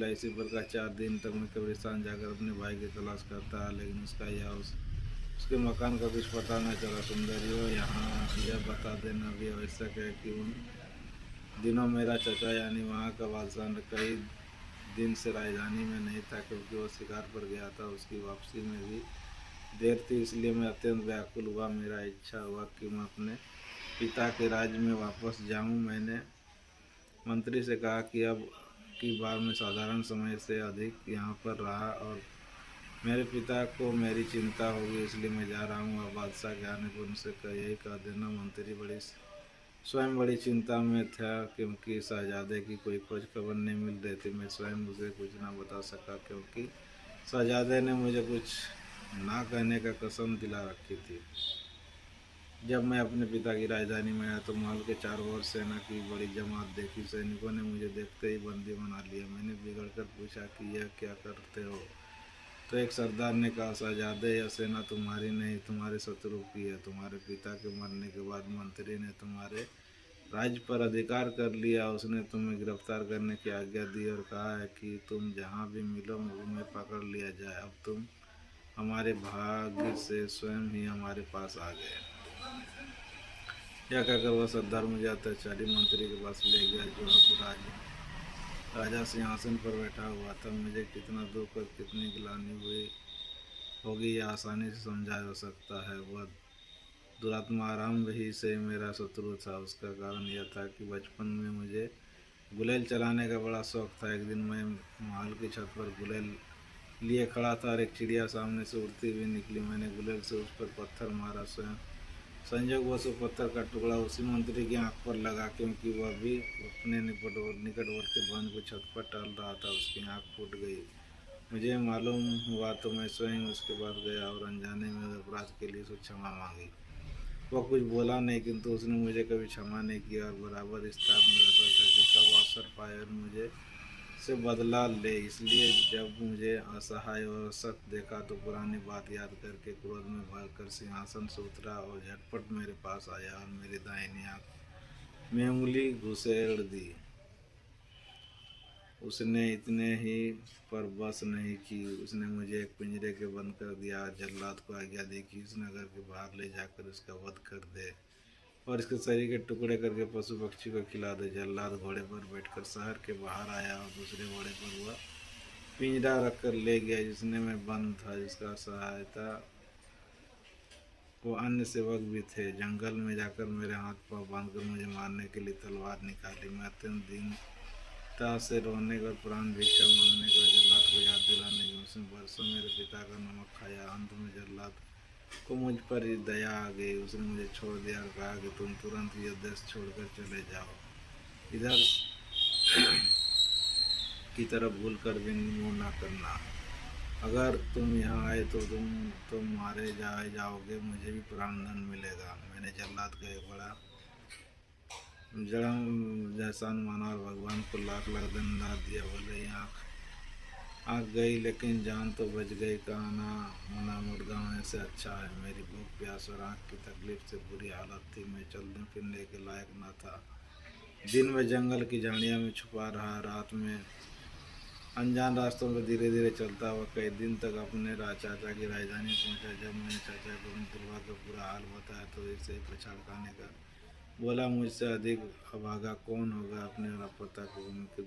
मिला। इसी प्रकार 4 दिन तक मैं कब्रिस्तान जाकर अपने भाई की तलाश करता, लेकिन उसका या उसके मकान का कुछ पता न चला। सुंदरियों, यहाँ यह बता देना भी आवश्यक है कि उन दिनों मेरा चचा यानी वहाँ का बादशाह कई दिन से राजधानी में नहीं था, क्योंकि वो शिकार पर गया था। उसकी वापसी में भी देर थी, इसलिए मैं अत्यंत व्याकुल हुआ। मेरा इच्छा हुआ कि मैं अपने पिता के राज्य में वापस जाऊं। मैंने मंत्री से कहा कि अब की बार मैं साधारण समय से अधिक यहाँ पर रहा और मेरे पिता को मेरी चिंता होगी, इसलिए मैं जा रहा हूँ। अब बादशाह के आने पर उनसे यही कह देना। मंत्री स्वयं बड़ी चिंता में था, क्योंकि शहजादे की कोई खोज खबर नहीं मिल रही थी। मैं स्वयं उसे कुछ ना बता सका, क्योंकि शहजादे ने मुझे कुछ ना कहने का कसम दिला रखी थी। जब मैं अपने पिता की राजधानी में आया तो महल के चारों ओर सेना की बड़ी जमात देखी। सैनिकों ने मुझे देखते ही बंदी बना लिया। मैंने बिगड़ कर पूछा कि यह क्या करते हो? तो एक सरदार ने कहा, शहजादे, यह सेना तुम्हारी नहीं, तुम्हारे शत्रु की है। तुम्हारे पिता के मरने के बाद मंत्री ने तुम्हारे राज्य पर अधिकार कर लिया। उसने तुम्हें गिरफ्तार करने की आज्ञा दी और कहा है कि तुम जहाँ भी मिलो तुम्हें पकड़ लिया जाए। अब तुम हमारे भाग्य से स्वयं ही हमारे पास आ गए। यह कहकर वह सरदार मुझे अत्याचारी मंत्री के पास ले गया, जो अब राजा सिंहासन पर बैठा हुआ था। मुझे कितना दुख और कितनी गिलानी हुई होगी यह आसानी से समझा जा सकता है। वह दुरात्मा आरंभ ही से मेरा शत्रु था। उसका कारण यह था कि बचपन में मुझे गुलेल चलाने का बड़ा शौक था। एक दिन मैं महल की छत पर गुलेल लिए खड़ा था और एक चिड़िया सामने से उड़ती हुई निकली। मैंने गुलेल से उस पर पत्थर मारा। स्वयं संयोगवश वो पत्थर का टुकड़ा उसी मंत्री की आंख पर लगा, क्योंकि वह भी अपने निकटवर्ती बंद को छत पर टहल रहा था। उसकी आंख फूट गई। मुझे मालूम हुआ तो मैं स्वयं उसके पास गया और अनजाने में अपराध के लिए उससे क्षमा मांगी। वह कुछ बोला नहीं, किंतु उसने मुझे कभी क्षमा नहीं किया और बराबर इस ताक में रहता था कि कब अवसर पाए और मुझे से बदला ले। इसलिए जब मुझे असहाय और सख्त देखा तो पुरानी बात याद करके क्रोध में भरकर सिंहासन से उतरा और झटपट मेरे पास आया और मेरी दाहिनी आंख में उंगली घुसेड़ दी। उसने इतने ही पर बस नहीं की, उसने मुझे एक पिंजरे के बंद कर दिया। जल्लाद को आज्ञा दी कि इस नगर के बाहर ले जाकर इसका वध कर दे और इसके शरीर के टुकड़े करके पशु पक्षी को खिला दे। जल्लाद घोड़े पर बैठकर शहर के बाहर आया और दूसरे घोड़े पर वह पिंजरा रखकर ले गया जिसने मैं बंद था, जिसका सहायता वो अन्य सेवक भी थे। जंगल में जाकर मेरे हाथ पांव बांधकर मुझे मारने के लिए तलवार निकाली। मैं अत्यंत दीनता से रोने और प्राण भिक्षा मांगने का जल्लाद को याद दिलाने की उसने बरसों मेरे पिता का नमक खाया। अंत में जल्लाद को मुझ पर दया आ गई। उसने मुझे छोड़ दिया और कहा कि तुम तुरंत यह देश छोड़कर चले जाओ। इधर की तरफ भूल कर भी मुँह न करना। अगर तुम यहाँ आए तो तुम मारे जाओगे, मुझे भी प्राणदंड मिलेगा। मैंने जल्लाद का एक बड़ा जड़म जैसा माना और भगवान को लाख लाख धन्यवाद दिया। बोले, आँख गई लेकिन जान तो बच गई। कहना होना मुर्गा होने से अच्छा है। मेरी भूख प्यास और आँख की तकलीफ से बुरी हालत थी। मैं चलने फिरने के लायक न था। दिन में जंगल की झाड़ियों में छुपा रहा, रात में अनजान रास्तों पर धीरे धीरे चलता हुआ कई दिन तक अपने चाचा की राजधानी पहुंचा। जब मैंने चाचा को अपनी तलवार का पूरा हाल बताया तो इसे पछाड़ खाने का बोला, मुझसे अधिक अभागा कौन होगा अपने लापता को उनके